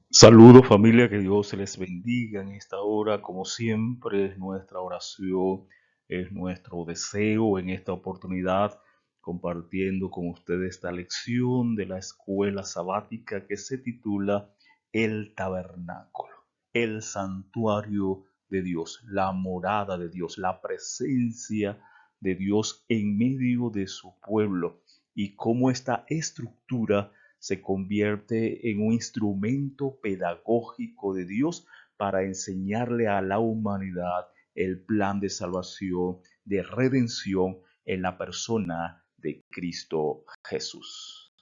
Saludos familia, que Dios se les bendiga en esta hora. Como siempre es nuestra oración, es nuestro deseo en esta oportunidad compartiendo con ustedes esta lección de la escuela sabática que se titula El Tabernáculo, el santuario de Dios, la morada de Dios, la presencia de Dios en medio de su pueblo y cómo esta estructura se convierte en un instrumento pedagógico de Dios para enseñarle a la humanidad el plan de salvación, de redención en la persona de Cristo Jesús.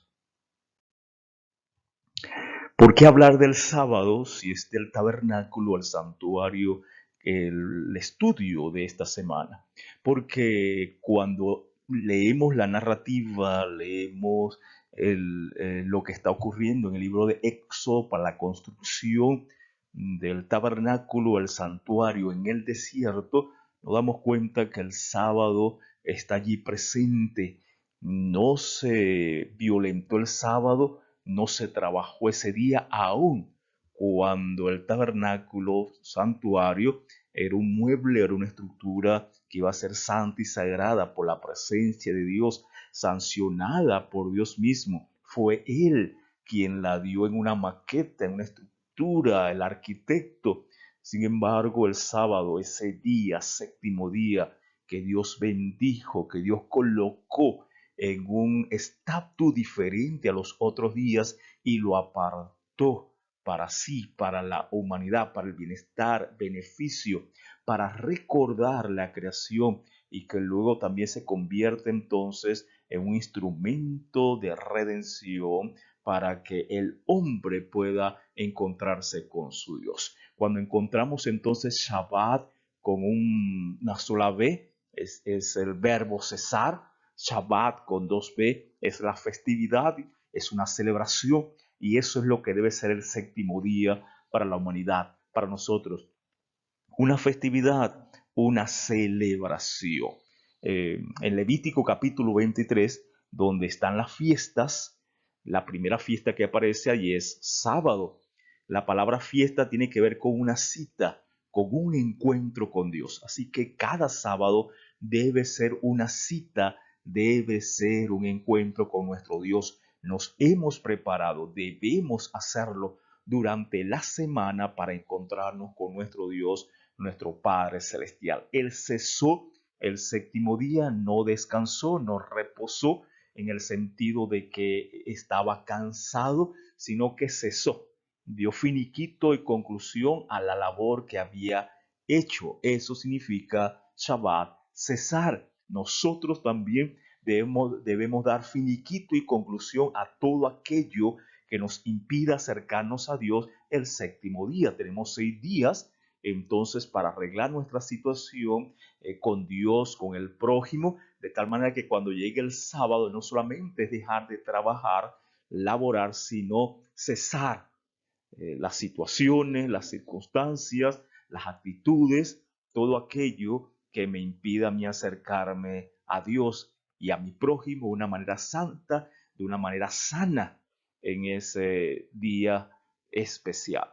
¿Por qué hablar del sábado si es del tabernáculo, el santuario, el estudio de esta semana? Porque cuando leemos la narrativa, leemos lo que está ocurriendo en el libro de Éxodo para la construcción del tabernáculo, el santuario en el desierto, nos damos cuenta que el sábado está allí presente. No se violentó el sábado, no se trabajó ese día, aún cuando el tabernáculo, santuario, era un mueble, era una estructura que iba a ser santa y sagrada por la presencia de Dios, sancionada por Dios mismo. Fue Él quien la dio en una maqueta, en una estructura, el arquitecto. Sin embargo, el sábado, ese día, séptimo día, que Dios bendijo, que Dios colocó en un estatus diferente a los otros días y lo apartó para sí, para la humanidad, para el bienestar, beneficio, para recordar la creación y que luego también se convierte entonces en un instrumento de redención para que el hombre pueda encontrarse con su Dios. Cuando encontramos entonces Shabbat con una sola B, es el verbo cesar. Shabbat con dos B es la festividad, es una celebración y eso es lo que debe ser el séptimo día para la humanidad, para nosotros. Una festividad, una celebración. En Levítico capítulo 23, donde están las fiestas, la primera fiesta que aparece allí es sábado. La palabra fiesta tiene que ver con una cita, con un encuentro con Dios. Así que cada sábado debe ser una cita, debe ser un encuentro con nuestro Dios. Nos hemos preparado, debemos hacerlo durante la semana para encontrarnos con nuestro Dios, nuestro Padre Celestial. Él cesó el séptimo día, no descansó, no reposó en el sentido de que estaba cansado, sino que cesó, dio finiquito y conclusión a la labor que había hecho. Eso significa Shabbat, cesar. Nosotros también debemos dar finiquito y conclusión a todo aquello que nos impida acercarnos a Dios el séptimo día. Tenemos 6 días entonces para arreglar nuestra situación con Dios, con el prójimo, de tal manera que cuando llegue el sábado no solamente es dejar de trabajar, laborar, sino cesar las situaciones, las circunstancias, las actitudes, todo aquello que me impida a mí acercarme a Dios y a mi prójimo de una manera santa, de una manera sana en ese día especial.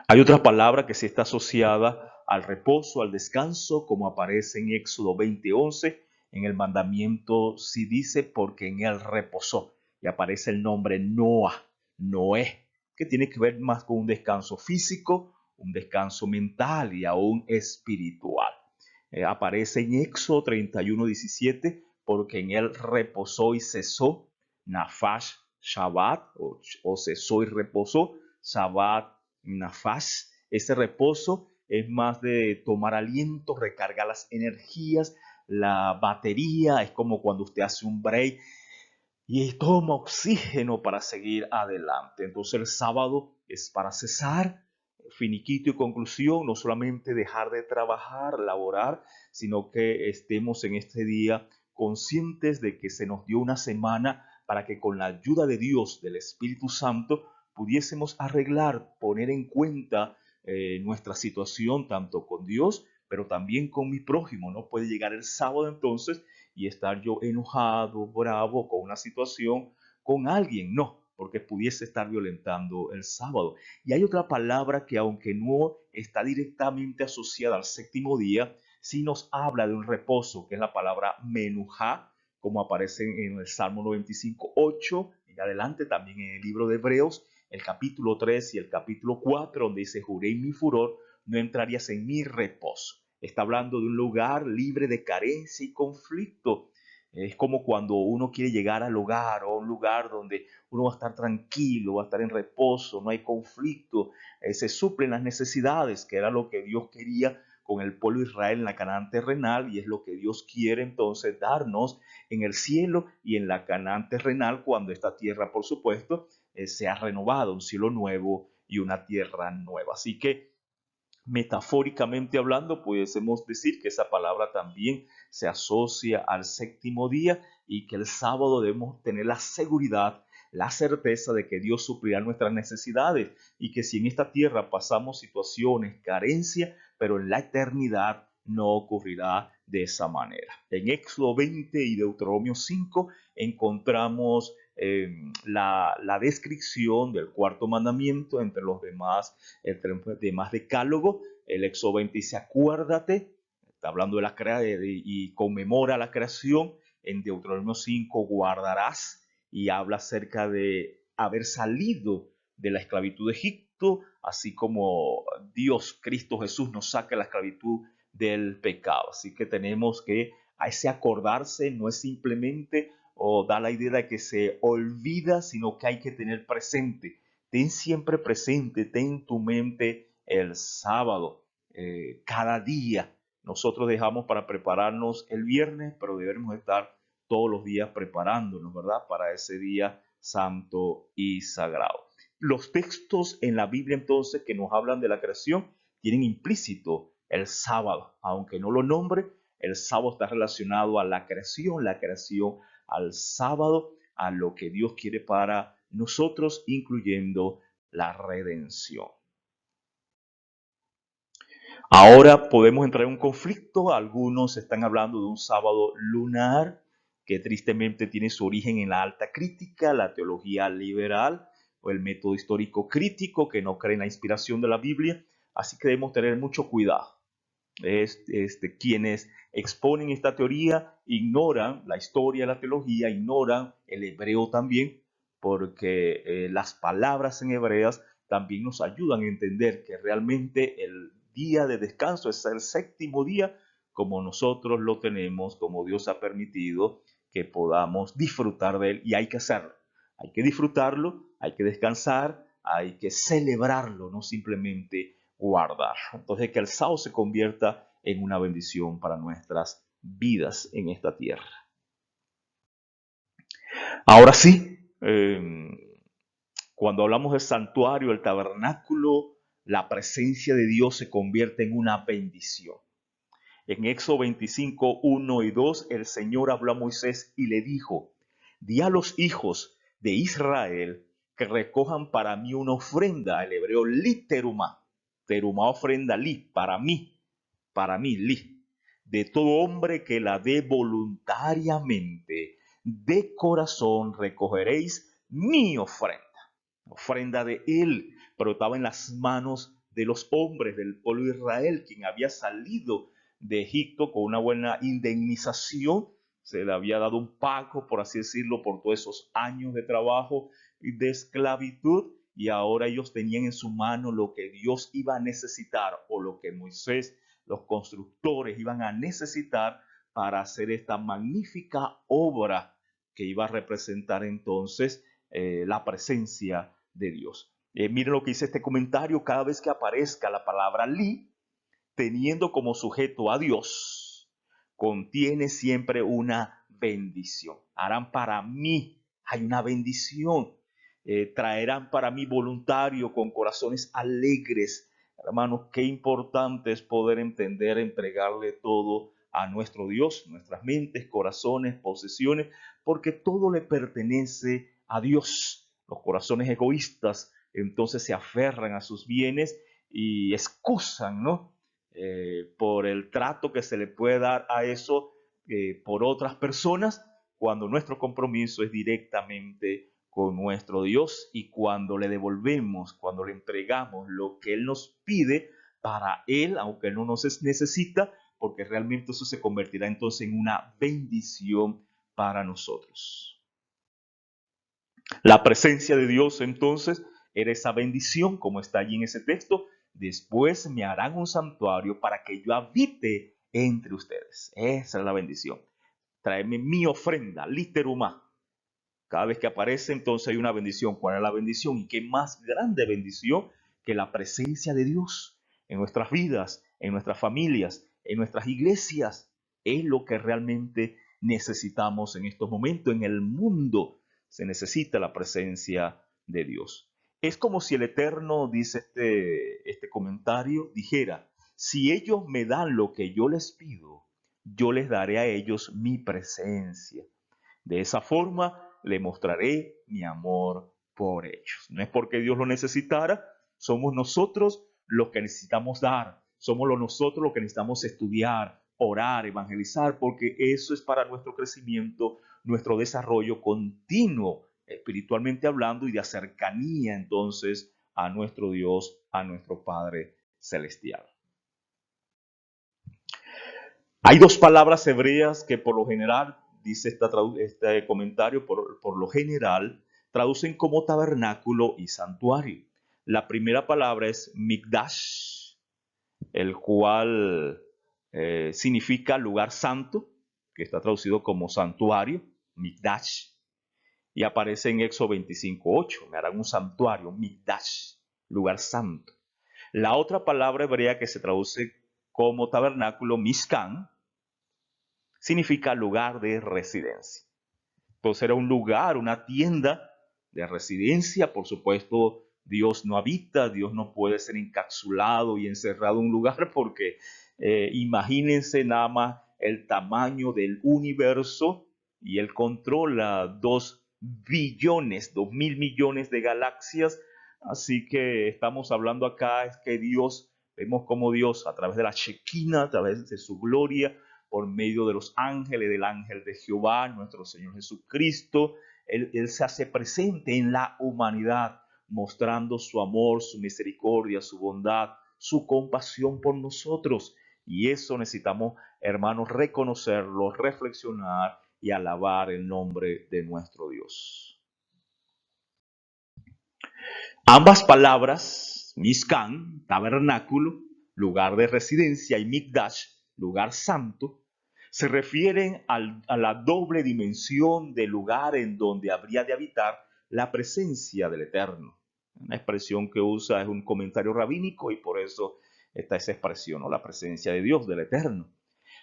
Hay otra palabra que sí está asociada al reposo, al descanso, como aparece en Éxodo 20:11. En el mandamiento sí dice porque en él reposó. Y aparece el nombre Noah, Noé, que tiene que ver más con un descanso físico, un descanso mental y aún espiritual. Aparece en Éxodo 31:17 porque en él reposó y cesó, Nafash Shabbat, o cesó y reposó, Shabbat Nafas. Ese reposo es más de tomar aliento, recargar las energías, la batería, es como cuando usted hace un break y toma oxígeno para seguir adelante. Entonces el sábado es para cesar, finiquito y conclusión, no solamente dejar de trabajar, laborar, sino que estemos en este día conscientes de que se nos dio una semana para que con la ayuda de Dios, del Espíritu Santo, pudiésemos arreglar, poner en cuenta nuestra situación tanto con Dios, pero también con mi prójimo. No puede llegar el sábado entonces y estar yo enojado, bravo con una situación, con alguien. No, porque pudiese estar violentando el sábado. Y hay otra palabra que, aunque no está directamente asociada al séptimo día, sí nos habla de un reposo, que es la palabra menujá, como aparece en el Salmo 95:8, y adelante también en el libro de Hebreos, el capítulo 3 y el capítulo 4, donde dice: juré en mi furor, no entrarías en mi reposo. Está hablando de un lugar libre de carencia y conflicto. Es como cuando uno quiere llegar al hogar, o a un lugar donde uno va a estar tranquilo, va a estar en reposo, no hay conflicto, se suplen las necesidades, que era lo que Dios quería con el pueblo de Israel en la Canaán terrenal, y es lo que Dios quiere entonces darnos en el cielo y en la Canaán terrenal, cuando esta tierra, por supuesto, sea renovada, un cielo nuevo y una tierra nueva. Así que, metafóricamente hablando, pudiésemos decir que esa palabra también se asocia al séptimo día, y que el sábado debemos tener la seguridad, la certeza de que Dios suplirá nuestras necesidades, y que si en esta tierra pasamos situaciones, carencia, pero en la eternidad no ocurrirá de esa manera. En Éxodo 20 y Deuteronomio 5 encontramos la descripción del cuarto mandamiento entre los demás, decálogo. El Éxodo 20 dice: acuérdate, está hablando de la creación y conmemora la creación. En Deuteronomio 5, guardarás, y habla acerca de haber salido de la esclavitud de Egipto, así como Dios, Cristo Jesús, nos saca de la esclavitud del pecado. Así que tenemos que, a ese acordarse, no es simplemente o da la idea de que se olvida, sino que hay que tener presente. Ten siempre presente, ten en tu mente el sábado, cada día. Nosotros dejamos para prepararnos el viernes, pero debemos estar todos los días preparándonos, ¿verdad? Para ese día santo y sagrado. Los textos en la Biblia entonces que nos hablan de la creación tienen implícito el sábado, aunque no lo nombre. El sábado está relacionado a la creación al sábado, a lo que Dios quiere para nosotros, incluyendo la redención. Ahora podemos entrar en un conflicto. Algunos están hablando de un sábado lunar, que tristemente tiene su origen en la alta crítica, la teología liberal o el método histórico crítico, que no cree en la inspiración de la Biblia. Así que debemos tener mucho cuidado. Quienes exponen esta teoría ignoran la historia, la teología, ignoran el hebreo también, porque las palabras en hebreas también nos ayudan a entender que realmente el día de descanso es el séptimo día, como nosotros lo tenemos, como Dios ha permitido que podamos disfrutar de él, y hay que hacerlo. Hay que disfrutarlo, hay que descansar, hay que celebrarlo, no simplemente guardar. Entonces, que el sábado se convierta en una bendición para nuestras vidas en esta tierra. Ahora sí, cuando hablamos del santuario, el tabernáculo, la presencia de Dios se convierte en una bendición. En Éxodo 25, 1 y 2, el Señor habló a Moisés y le dijo: di a los hijos de Israel que recojan para mí una ofrenda, el hebreo li terumá, ofrenda li, para mí li, de todo hombre que la dé voluntariamente, de corazón recogeréis mi ofrenda de él, pero estaba en las manos de los hombres del pueblo de Israel, quien había salido de Egipto con una buena indemnización. Se le había dado un pago, por así decirlo, por todos esos años de trabajo y de esclavitud, y ahora ellos tenían en su mano lo que Dios iba a necesitar, o lo que Moisés, los constructores, iban a necesitar para hacer esta magnífica obra que iba a representar entonces la presencia de Dios. Miren lo que dice este comentario: cada vez que aparezca la palabra li, teniendo como sujeto a Dios, contiene siempre una bendición. Harán para mí, hay una bendición. Traerán para mí voluntario con corazones alegres. Hermanos, qué importante es poder entender, entregarle todo a nuestro Dios, nuestras mentes, corazones, posesiones, porque todo le pertenece a Dios. Los corazones egoístas entonces se aferran a sus bienes y excusan, ¿no? Por el trato que se le puede dar a eso por otras personas, cuando nuestro compromiso es directamente con nuestro Dios, y cuando le devolvemos, cuando le entregamos lo que Él nos pide para Él, aunque Él no nos necesita, porque realmente eso se convertirá entonces en una bendición para nosotros. La presencia de Dios entonces era esa bendición, como está allí en ese texto. Después me harán un santuario para que yo habite entre ustedes. Esa es la bendición. Tráeme mi ofrenda, literuma. Cada vez que aparece, entonces hay una bendición. ¿Cuál es la bendición? Y qué más grande bendición que la presencia de Dios en nuestras vidas, en nuestras familias, en nuestras iglesias. Es lo que realmente necesitamos en estos momentos. En el mundo se necesita la presencia de Dios. Es como si el Eterno, dice este comentario, dijera: si ellos me dan lo que yo les pido, yo les daré a ellos mi presencia. De esa forma le mostraré mi amor por ellos. No es porque Dios lo necesitara, somos nosotros los que necesitamos dar, somos nosotros los que necesitamos estudiar, orar, evangelizar, porque eso es para nuestro crecimiento, nuestro desarrollo continuo, espiritualmente hablando, y de cercanía entonces a nuestro Dios, a nuestro Padre Celestial. Hay dos palabras hebreas que por lo general, dice este comentario, por lo general, traducen como tabernáculo y santuario. La primera palabra es mikdash, el cual significa lugar santo, que está traducido como santuario, mikdash, y aparece en Éxodo 25:8. Me harán un santuario, mikdash, lugar santo. La otra palabra hebrea que se traduce como tabernáculo, mishkan, significa lugar de residencia. Entonces era un lugar, una tienda de residencia. Por supuesto, Dios no habita, Dios no puede ser encapsulado y encerrado en un lugar, porque imagínense nada más el tamaño del universo, y Él controla 2 billones, 2.000 millones de galaxias. Así que estamos hablando acá es que Dios, vemos como Dios a través de la Shekinah, a través de su gloria, por medio de los ángeles, del ángel de Jehová, nuestro Señor Jesucristo, Él se hace presente en la humanidad, mostrando su amor, su misericordia, su bondad, su compasión por nosotros. Y eso necesitamos, hermanos, reconocerlo, reflexionar y alabar el nombre de nuestro Dios. Ambas palabras, Mishkan, tabernáculo, lugar de residencia, y Mikdash, lugar santo, se refieren a la doble dimensión del lugar en donde habría de habitar la presencia del Eterno. Una expresión que usa es un comentario rabínico, y por eso está esa expresión, ¿no? La presencia de Dios, del Eterno.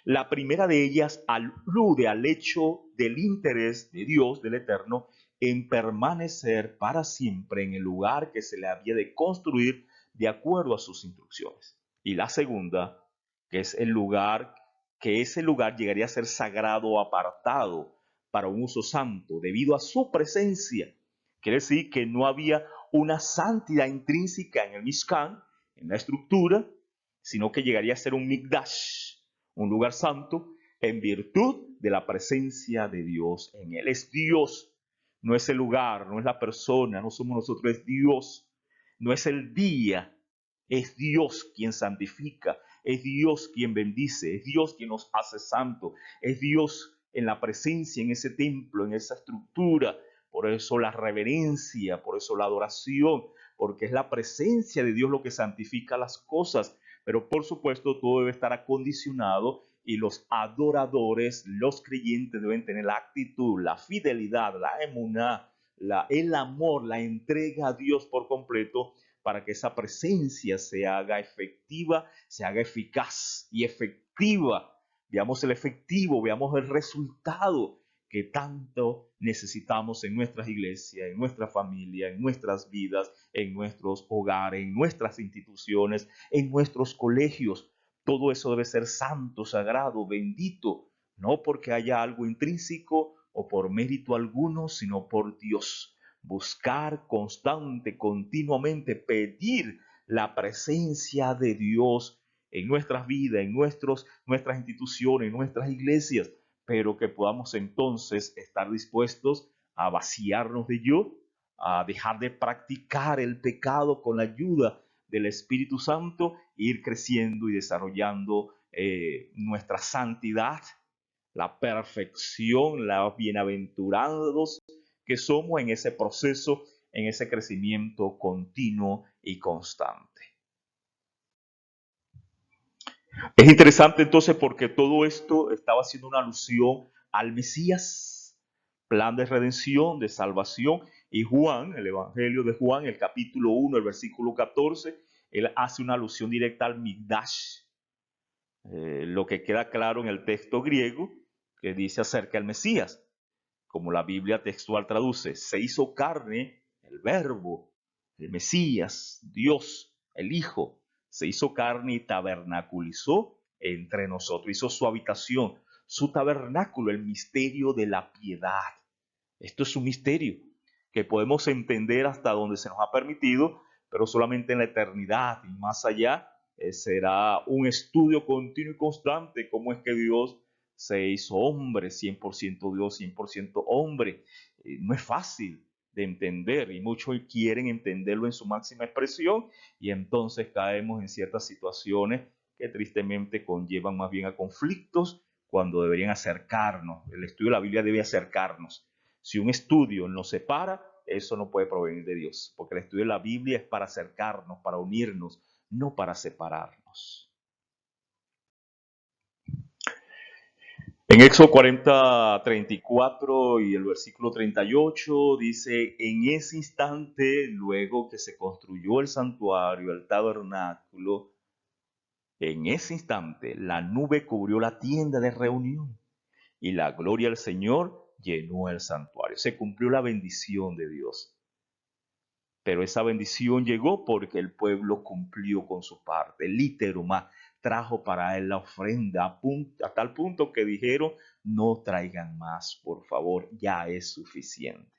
La primera de ellas alude al hecho del interés de Dios, del Eterno, en permanecer para siempre en el lugar que se le había de construir de acuerdo a sus instrucciones. Y la segunda, que es el lugar, que ese lugar llegaría a ser sagrado o apartado para un uso santo debido a su presencia. Quiere decir que no había una santidad intrínseca en el Mishkan, en la estructura, sino que llegaría a ser un Mikdash, un lugar santo, en virtud de la presencia de Dios en él. Es Dios, no es el lugar, no es la persona, no somos nosotros, es Dios. No es el día, es Dios quien santifica, es Dios quien bendice, es Dios quien nos hace santo, es Dios en la presencia, en ese templo, en esa estructura. Por eso la reverencia, por eso la adoración, porque es la presencia de Dios lo que santifica las cosas. Pero por supuesto todo debe estar acondicionado, y los adoradores, los creyentes, deben tener la actitud, la fidelidad, la emuná, el amor, la entrega a Dios por completo, para que esa presencia se haga efectiva, se haga eficaz y efectiva. Veamos el efectivo, veamos el resultado que tanto necesitamos en nuestras iglesias, en nuestra familia, en nuestras vidas, en nuestros hogares, en nuestras instituciones, en nuestros colegios. Todo eso debe ser santo, sagrado, bendito, no porque haya algo intrínseco o por mérito alguno, sino por Dios. Buscar constante, continuamente, pedir la presencia de Dios en nuestras vidas, en nuestras instituciones, en nuestras iglesias, pero que podamos entonces estar dispuestos a vaciarnos de yo, a dejar de practicar el pecado con la ayuda del Espíritu Santo, e ir creciendo y desarrollando nuestra santidad, la perfección, la bienaventurados que somos en ese proceso, en ese crecimiento continuo y constante. Es interesante entonces porque todo esto estaba haciendo una alusión al Mesías, plan de redención, de salvación. Y Juan, el Evangelio de Juan, el capítulo 1, el versículo 14, él hace una alusión directa al Migdash. Lo que queda claro en el texto griego que dice acerca del Mesías, como la Biblia textual traduce, se hizo carne, el verbo, el Mesías, Dios, el Hijo, se hizo carne y tabernaculizó entre nosotros, hizo su habitación, su tabernáculo, el misterio de la piedad. Esto es un misterio que podemos entender hasta donde se nos ha permitido, pero solamente en la eternidad y más allá será un estudio continuo y constante cómo es que Dios se hizo hombre, 100% Dios, 100% hombre. No es fácil de entender y muchos quieren entenderlo en su máxima expresión y entonces caemos en ciertas situaciones que tristemente conllevan más bien a conflictos cuando deberían acercarnos. El estudio de la Biblia debe acercarnos. Si un estudio nos separa, eso no puede provenir de Dios, porque el estudio de la Biblia es para acercarnos, para unirnos, no para separarnos. En Éxodo 40, 34 y el versículo 38 dice, en ese instante, luego que se construyó el santuario, el tabernáculo, en ese instante la nube cubrió la tienda de reunión y la gloria del Señor llenó el santuario. Se cumplió la bendición de Dios. Pero esa bendición llegó porque el pueblo cumplió con su parte. El literumá trajo para él la ofrenda a tal punto que dijeron, no traigan más, por favor, ya es suficiente.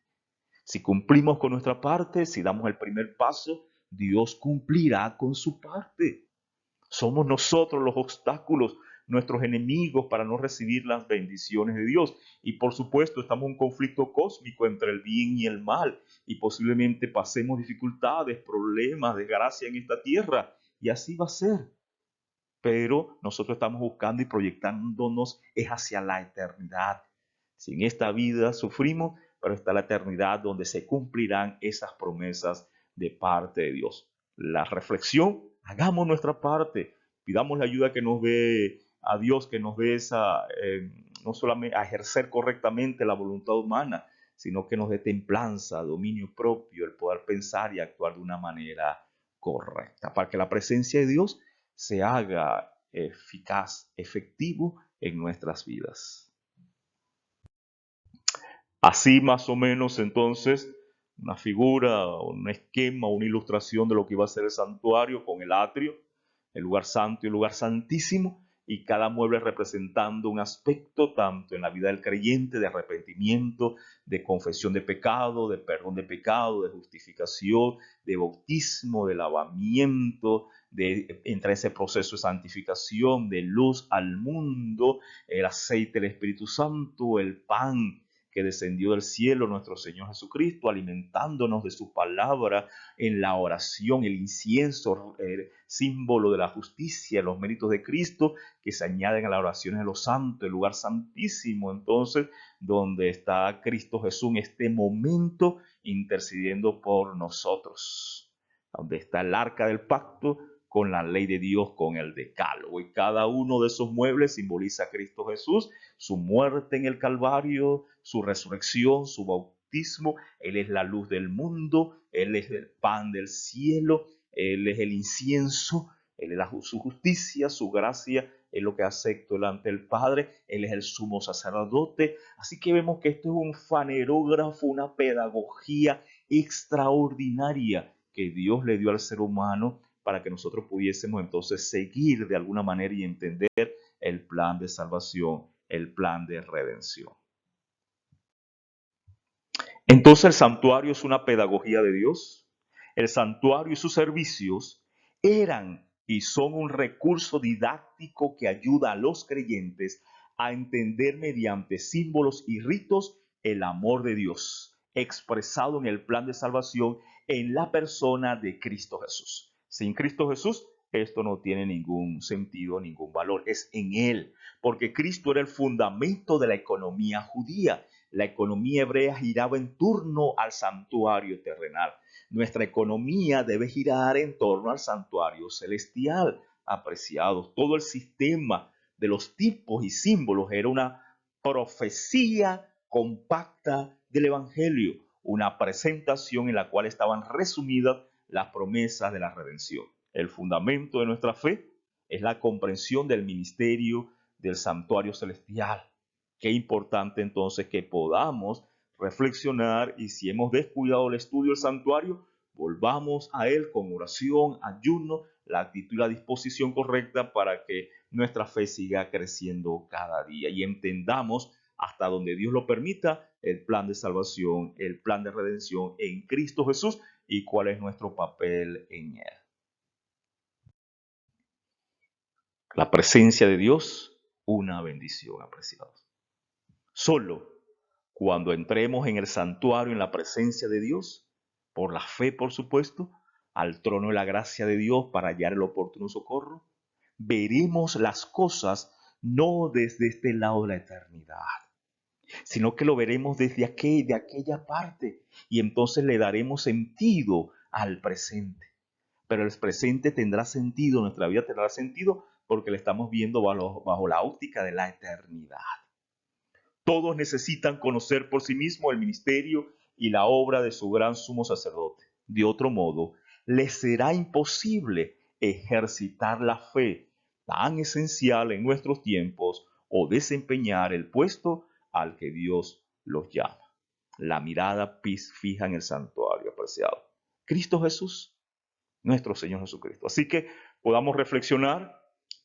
Si cumplimos con nuestra parte, si damos el primer paso, Dios cumplirá con su parte. Somos nosotros los obstáculos, nuestros enemigos para no recibir las bendiciones de Dios. Y por supuesto estamos en un conflicto cósmico entre el bien y el mal. Y posiblemente pasemos dificultades, problemas, desgracia en esta tierra. Y así va a ser. Pero nosotros estamos buscando y proyectándonos es hacia la eternidad. Si en esta vida sufrimos, pero está la eternidad donde se cumplirán esas promesas de parte de Dios. La reflexión, hagamos nuestra parte, pidamos la ayuda que nos dé a Dios, que nos dé esa, no solamente a ejercer correctamente la voluntad humana, sino que nos dé templanza, dominio propio, el poder pensar y actuar de una manera correcta, para que la presencia de Dios se haga eficaz, efectivo en nuestras vidas. Así más o menos entonces, una figura, un esquema, una ilustración de lo que iba a ser el santuario con el atrio, el lugar santo y el lugar santísimo, y cada mueble representando un aspecto tanto en la vida del creyente de arrepentimiento, de confesión de pecado, de perdón de pecado, de justificación, de bautismo, de lavamiento, de entrar en ese proceso de santificación, de luz al mundo, el aceite del Espíritu Santo, el pan que descendió del cielo, nuestro Señor Jesucristo, alimentándonos de su palabra en la oración, el incienso, símbolo de la justicia, los méritos de Cristo que se añaden a las oraciones de los santos, el lugar santísimo, entonces, donde está Cristo Jesús en este momento intercediendo por nosotros, donde está el arca del pacto con la ley de Dios, con el decálogo, y cada uno de esos muebles simboliza a Cristo Jesús, su muerte en el Calvario, su resurrección, su bautismo. Él es la luz del mundo, Él es el pan del cielo, Él es el incienso, Él es su justicia, su gracia, es lo que acepto delante del Padre, Él es el sumo sacerdote. Así que vemos que esto es un fanerógrafo, una pedagogía extraordinaria que Dios le dio al ser humano para que nosotros pudiésemos entonces seguir de alguna manera y entender el plan de salvación, el plan de redención. Entonces el santuario es una pedagogía de Dios. El santuario y sus servicios eran y son un recurso didáctico que ayuda a los creyentes a entender mediante símbolos y ritos el amor de Dios expresado en el plan de salvación en la persona de Cristo Jesús. Sin Cristo Jesús, esto no tiene ningún sentido, ningún valor. Es en Él, porque Cristo era el fundamento de la economía judía. La economía hebrea giraba en torno al santuario terrenal. Nuestra economía debe girar en torno al santuario celestial. Apreciados, todo el sistema de los tipos y símbolos era una profecía compacta del Evangelio, una presentación en la cual estaban resumidas las promesas de la redención. El fundamento de nuestra fe es la comprensión del ministerio del santuario celestial. Qué importante entonces que podamos reflexionar, y si hemos descuidado el estudio del santuario, volvamos a él con oración, ayuno, la actitud y la disposición correcta para que nuestra fe siga creciendo cada día y entendamos hasta donde Dios lo permita el plan de salvación, el plan de redención en Cristo Jesús y cuál es nuestro papel en él. La presencia de Dios, una bendición, apreciados. Solo cuando entremos en el santuario, en la presencia de Dios, por la fe, por supuesto, al trono de la gracia de Dios para hallar el oportuno socorro, veremos las cosas no desde este lado de la eternidad, sino que lo veremos desde de aquella parte, y entonces le daremos sentido al presente. Pero el presente tendrá sentido, nuestra vida tendrá sentido porque le estamos viendo bajo la óptica de la eternidad. Todos necesitan conocer por sí mismos el ministerio y la obra de su gran sumo sacerdote. De otro modo, les será imposible ejercitar la fe tan esencial en nuestros tiempos o desempeñar el puesto al que Dios los llama. La mirada fija en el santuario, apreciado. Cristo Jesús, nuestro Señor Jesucristo. Así que podamos reflexionar,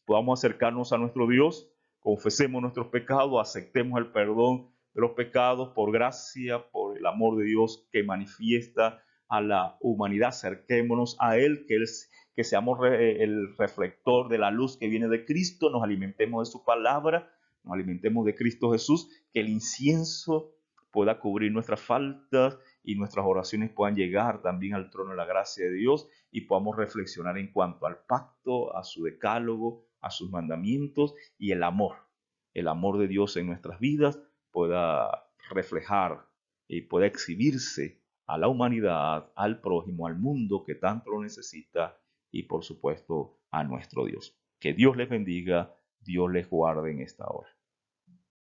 podamos acercarnos a nuestro Dios, confesemos nuestros pecados, aceptemos el perdón de los pecados por gracia, por el amor de Dios que manifiesta a la humanidad. Acerquémonos a Él, que seamos el reflector de la luz que viene de Cristo, nos alimentemos de su palabra, nos alimentemos de Cristo Jesús, que el incienso pueda cubrir nuestras faltas y nuestras oraciones puedan llegar también al trono de la gracia de Dios y podamos reflexionar en cuanto al pacto, a su decálogo, a sus mandamientos y el amor de Dios en nuestras vidas pueda reflejar y pueda exhibirse a la humanidad, al prójimo, al mundo que tanto lo necesita y por supuesto a nuestro Dios. Que Dios les bendiga, Dios les guarde en esta hora.